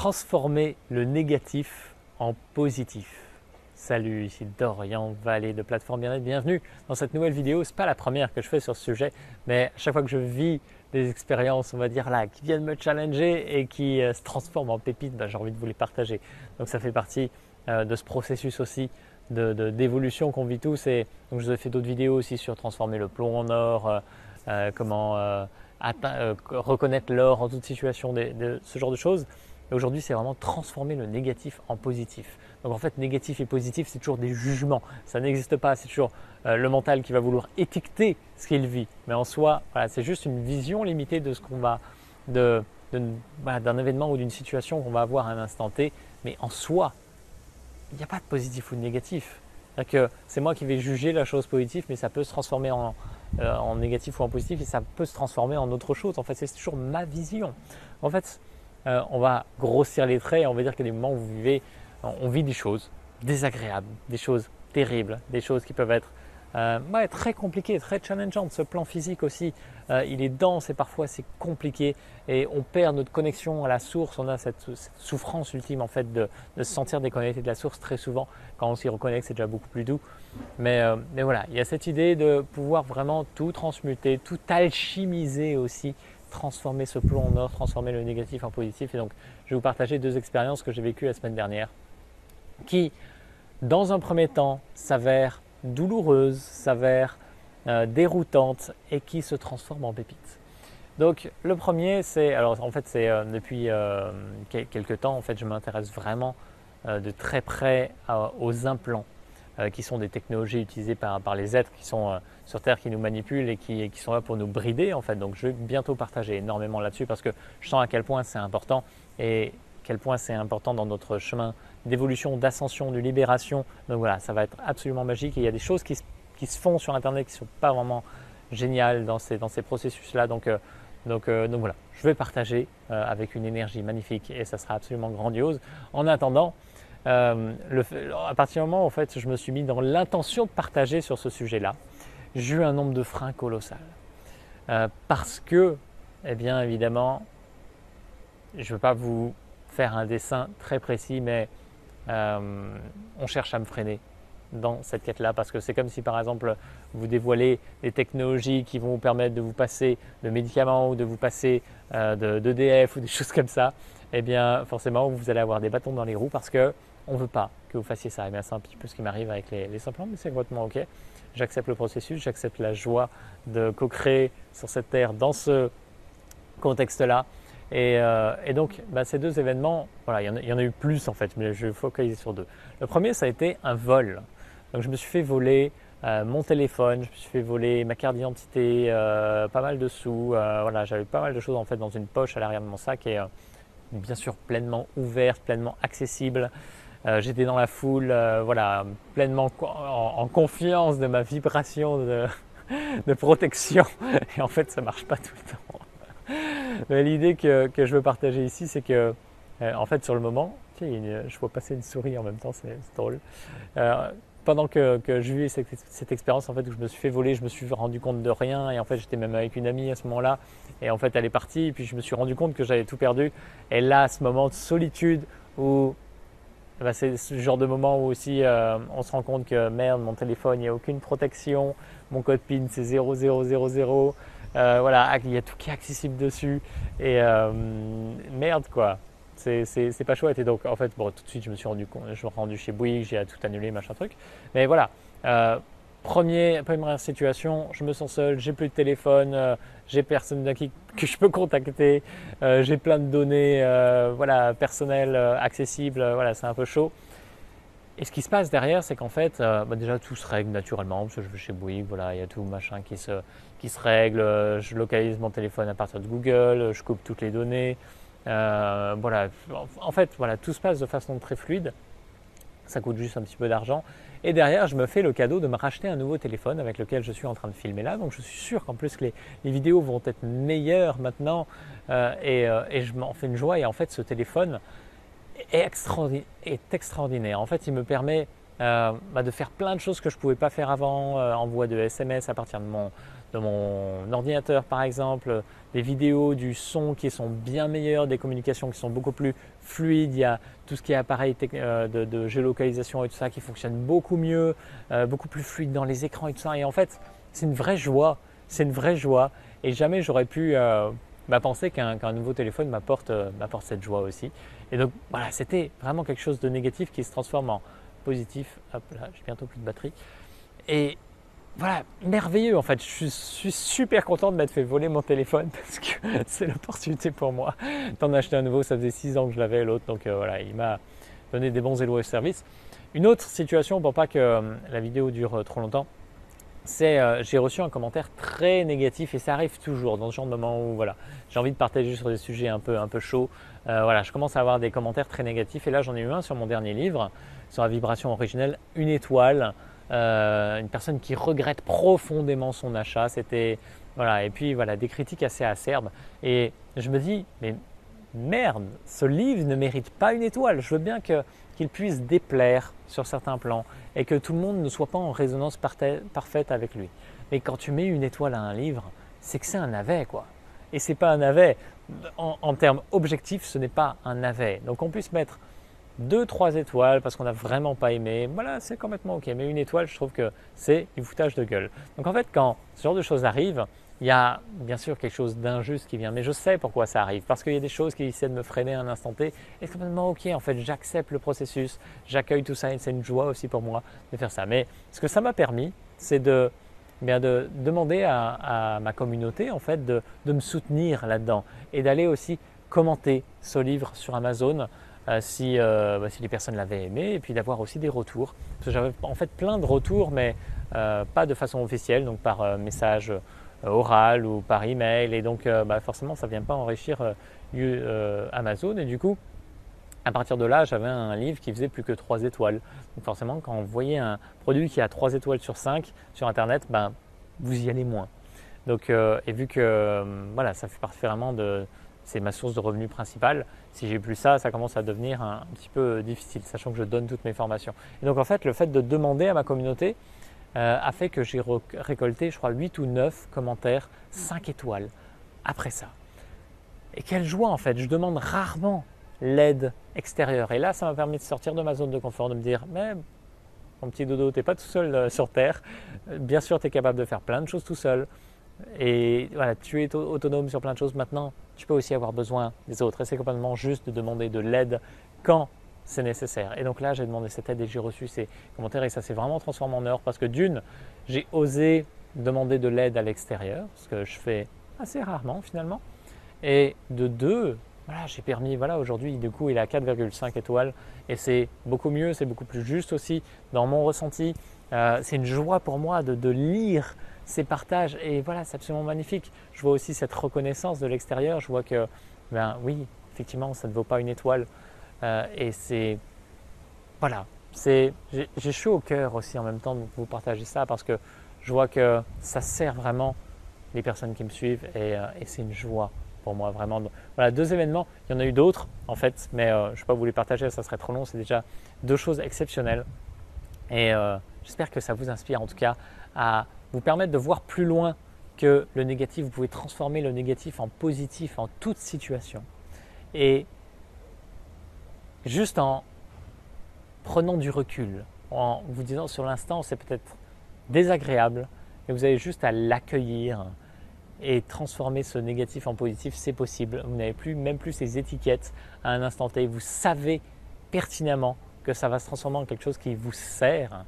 transformer le négatif en positif. Salut, ici Dorian Vallée de Plateforme Bien-être. Bienvenue dans cette nouvelle vidéo. Ce n'est pas la première que je fais sur ce sujet, mais à chaque fois que je vis des expériences, on va dire là, qui viennent me challenger et qui se transforment en pépites, j'ai envie de vous les partager. Donc ça fait partie de ce processus aussi d'évolution qu'on vit tous. Et donc je vous ai fait d'autres vidéos aussi sur transformer le plomb en or, comment reconnaître l'or en toute situation, ce genre de choses. Et aujourd'hui, c'est vraiment transformer le négatif en positif. Donc en fait, négatif et positif, c'est toujours des jugements. Ça n'existe pas. C'est toujours le mental qui va vouloir étiqueter ce qu'il vit. Mais en soi, voilà, c'est juste une vision limitée de ce qu'on va, d'un événement ou d'une situation qu'on va avoir à un instant T. Mais en soi, il n'y a pas de positif ou de négatif. C'est-à-dire que c'est moi qui vais juger la chose positive, mais ça peut se transformer en négatif ou en positif et ça peut se transformer en autre chose. En fait, c'est toujours ma vision. En fait, on va grossir les traits et on va dire qu'il y a des moments où on vit des choses désagréables, des choses terribles, des choses qui peuvent être très compliquées, très challengeantes. Ce plan physique aussi, il est dense et parfois c'est compliqué et on perd notre connexion à la source. On a cette souffrance ultime en fait de se sentir déconnecté de la source très souvent. Quand on s'y reconnecte, c'est déjà beaucoup plus doux. Mais voilà, il y a cette idée de pouvoir vraiment tout transmuter, tout alchimiser aussi, transformer ce plomb en or, transformer le négatif en positif. Et donc, je vais vous partager deux expériences que j'ai vécues la semaine dernière qui, dans un premier temps, s'avèrent douloureuses, s'avèrent déroutantes et qui se transforment en pépites. Donc, le premier, c'est depuis quelques temps, en fait, je m'intéresse vraiment de très près aux implants, qui sont des technologies utilisées par les êtres qui sont sur Terre, qui nous manipulent et qui sont là pour nous brider en fait. Donc je vais bientôt partager énormément là-dessus parce que je sens à quel point c'est important et quel point c'est important dans notre chemin d'évolution, d'ascension, de libération. Donc voilà, ça va être absolument magique et il y a des choses qui se font sur Internet qui ne sont pas vraiment géniales dans ces processus-là. Donc voilà, je vais partager avec une énergie magnifique et ça sera absolument grandiose. En attendant, à partir du moment où en fait, je me suis mis dans l'intention de partager sur ce sujet-là, j'ai eu un nombre de freins colossal. Parce que, eh bien évidemment, je ne veux pas vous faire un dessin très précis, mais on cherche à me freiner dans cette quête-là parce que c'est comme si par exemple vous dévoilez des technologies qui vont vous permettre de vous passer de médicaments ou de vous passer d'EDF ou des choses comme ça, eh bien forcément vous allez avoir des bâtons dans les roues parce que on ne veut pas que vous fassiez ça. Et bien c'est un petit peu ce qui m'arrive avec les implants, mais c'est complètement ok. J'accepte le processus, j'accepte la joie de co-créer sur cette terre dans ce contexte-là. Et donc ces deux événements, voilà, il y en a eu plus en fait, mais je vais focaliser sur deux. Le premier, ça a été un vol. Donc je me suis fait voler mon téléphone, je me suis fait voler ma carte d'identité, pas mal de sous. Voilà, j'avais pas mal de choses en fait dans une poche à l'arrière de mon sac et bien sûr pleinement ouverte, pleinement accessible. J'étais dans la foule, voilà, pleinement en confiance de ma vibration de protection. Et en fait, ça marche pas tout le temps. Mais l'idée que je veux partager ici, c'est que, en fait, sur le moment, je vois passer une souris en même temps, c'est drôle. Pendant que je vis cette expérience, en fait, où je me suis fait voler, je me suis rendu compte de rien. Et en fait, j'étais même avec une amie à ce moment-là. Et en fait, elle est partie. Et puis, je me suis rendu compte que j'avais tout perdu. Et là, ce moment de solitude où c'est ce genre de moment où aussi on se rend compte que merde, mon téléphone, il n'y a aucune protection. Mon code PIN, c'est 0000. Voilà, il y a tout qui est accessible dessus. Et merde, quoi. C'est pas chouette. Et donc, en fait, tout de suite, je me suis rendu chez Bouygues, j'ai tout annulé, machin truc. Mais voilà, première situation, je me sens seul, j'ai plus de téléphone, j'ai personne que je peux contacter, j'ai plein de données personnelles, accessibles, voilà, c'est un peu chaud. Et ce qui se passe derrière, c'est qu'en fait, déjà tout se règle naturellement, parce que je vais chez Bouygues, voilà, il y a tout machin qui se règle, je localise mon téléphone à partir de Google, je coupe toutes les données. Voilà, en fait, voilà, tout se passe de façon très fluide. Ça coûte juste un petit peu d'argent. Et derrière, je me fais le cadeau de me racheter un nouveau téléphone avec lequel je suis en train de filmer là. Donc, je suis sûr qu'en plus que les vidéos vont être meilleures maintenant. Et je m'en fais une joie. Et en fait, ce téléphone est extraordinaire. En fait, il me permet de faire plein de choses que je ne pouvais pas faire avant. Envoi de SMS à partir de de mon ordinateur par exemple, des vidéos, du son qui sont bien meilleurs, des communications qui sont beaucoup plus fluides, il y a tout ce qui est appareil de géolocalisation et tout ça qui fonctionne beaucoup mieux, beaucoup plus fluide dans les écrans et tout ça. Et en fait, c'est une vraie joie, c'est une vraie joie. Et jamais j'aurais pu penser qu'un nouveau téléphone m'apporte cette joie aussi. Et donc voilà, c'était vraiment quelque chose de négatif qui se transforme en positif. Hop là, j'ai bientôt plus de batterie. Et voilà, merveilleux en fait. Je suis super content de m'être fait voler mon téléphone parce que c'est l'opportunité pour moi d'en acheter un nouveau. Ça faisait 6 ans que je l'avais l'autre, donc voilà, il m'a donné des bons et loyaux services. Une autre situation, pour pas que la vidéo dure trop longtemps, c'est j'ai reçu un commentaire très négatif et ça arrive toujours dans ce genre de moment où voilà, j'ai envie de partager sur des sujets un peu chauds. Voilà, je commence à avoir des commentaires très négatifs et là j'en ai eu un sur mon dernier livre, sur la vibration originelle, 1 étoile. Une personne qui regrette profondément son achat, voilà, et puis voilà, des critiques assez acerbes. Et je me dis, mais merde, ce livre ne mérite pas 1 étoile. Je veux bien qu'il puisse déplaire sur certains plans et que tout le monde ne soit pas en résonance parfaite avec lui. Mais quand tu mets 1 étoile à un livre, c'est que c'est un navet, quoi. Et c'est pas un navet. En termes objectifs, ce n'est pas un navet. Donc on puisse mettre 2-3 étoiles parce qu'on n'a vraiment pas aimé, voilà, c'est complètement ok. Mais 1 étoile, je trouve que c'est du foutage de gueule. Donc en fait, quand ce genre de choses arrive, il y a bien sûr quelque chose d'injuste qui vient, mais je sais pourquoi ça arrive, parce qu'il y a des choses qui essaient de me freiner à un instant T, et c'est complètement ok. En fait, j'accepte le processus, j'accueille tout ça, et c'est une joie aussi pour moi de faire ça. Mais ce que ça m'a permis, c'est de demander à ma communauté en fait de me soutenir là-dedans et d'aller aussi commenter ce livre sur Amazon. Si les personnes l'avaient aimé, et puis d'avoir aussi des retours. Parce que j'avais en fait plein de retours, mais pas de façon officielle, donc par message oral ou par email, et donc forcément ça ne vient pas enrichir Amazon, et du coup à partir de là j'avais un livre qui faisait plus que 3 étoiles. Donc forcément quand vous voyez un produit qui a 3 étoiles sur 5 sur internet, vous y allez moins. Donc, et vu que voilà, ça fait partie vraiment c'est ma source de revenus principale. Si j'ai plus ça, ça commence à devenir un petit peu difficile, sachant que je donne toutes mes formations. Et donc en fait, le fait de demander à ma communauté a fait que j'ai récolté, je crois, 8 ou 9 commentaires, 5 étoiles après ça. Et quelle joie en fait, je demande rarement l'aide extérieure. Et là, ça m'a permis de sortir de ma zone de confort, de me dire, mais mon petit dodo, tu n'es pas tout seul sur Terre. Bien sûr, tu es capable de faire plein de choses tout seul. Et voilà, tu es autonome sur plein de choses. Maintenant, tu peux aussi avoir besoin des autres. Et c'est complètement juste de demander de l'aide quand c'est nécessaire. Et donc là, j'ai demandé cette aide et j'ai reçu ces commentaires. Et ça s'est vraiment transformé en or parce que d'une, j'ai osé demander de l'aide à l'extérieur, ce que je fais assez rarement finalement. Et de deux, voilà, j'ai permis, voilà, aujourd'hui, du coup, il est à 4,5 étoiles. Et c'est beaucoup mieux, c'est beaucoup plus juste aussi dans mon ressenti. C'est une joie pour moi de lire ces partages et voilà, c'est absolument magnifique. Je vois aussi cette reconnaissance de l'extérieur, je vois que oui, effectivement, ça ne vaut pas 1 étoile et c'est voilà, j'ai chaud au cœur aussi en même temps de vous partager ça parce que je vois que ça sert vraiment les personnes qui me suivent et c'est une joie pour moi vraiment. Voilà, 2 événements, il y en a eu d'autres en fait, mais je ne vais pas vous les partager, ça serait trop long, c'est déjà 2 choses exceptionnelles et j'espère que ça vous inspire en tout cas à vous permettre de voir plus loin que le négatif. Vous pouvez transformer le négatif en positif en toute situation. Et juste en prenant du recul, en vous disant sur l'instant c'est peut-être désagréable, mais vous avez juste à l'accueillir et transformer ce négatif en positif, c'est possible. Vous n'avez même plus ces étiquettes à un instant T. Vous savez pertinemment que ça va se transformer en quelque chose qui vous sert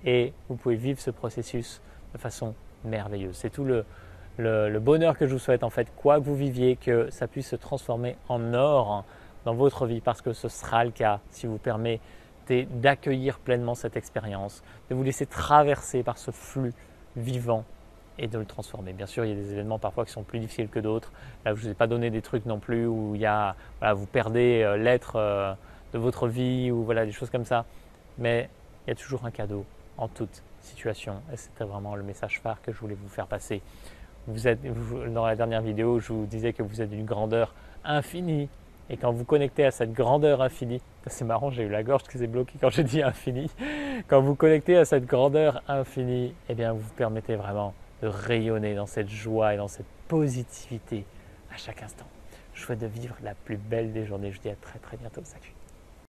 et vous pouvez vivre ce processus de façon merveilleuse. C'est tout le bonheur que je vous souhaite en fait, quoi que vous viviez, que ça puisse se transformer en or dans votre vie parce que ce sera le cas si vous permettez d'accueillir pleinement cette expérience, de vous laisser traverser par ce flux vivant et de le transformer. Bien sûr, il y a des événements parfois qui sont plus difficiles que d'autres. Là, je ne vous ai pas donné des trucs non plus où vous perdez l'être de votre vie ou voilà, des choses comme ça. Mais il y a toujours un cadeau en toute situation. Et c'était vraiment le message phare que je voulais vous faire passer. Dans la dernière vidéo, je vous disais que vous êtes d'une grandeur infinie. Et quand vous connectez à cette grandeur infinie, c'est marrant, j'ai eu la gorge qui s'est bloquée quand j'ai dit infini. Quand vous connectez à cette grandeur infinie, eh bien, vous vous permettez vraiment de rayonner dans cette joie et dans cette positivité à chaque instant. Je vous souhaite de vivre la plus belle des journées. Je vous dis à très très bientôt. Salut.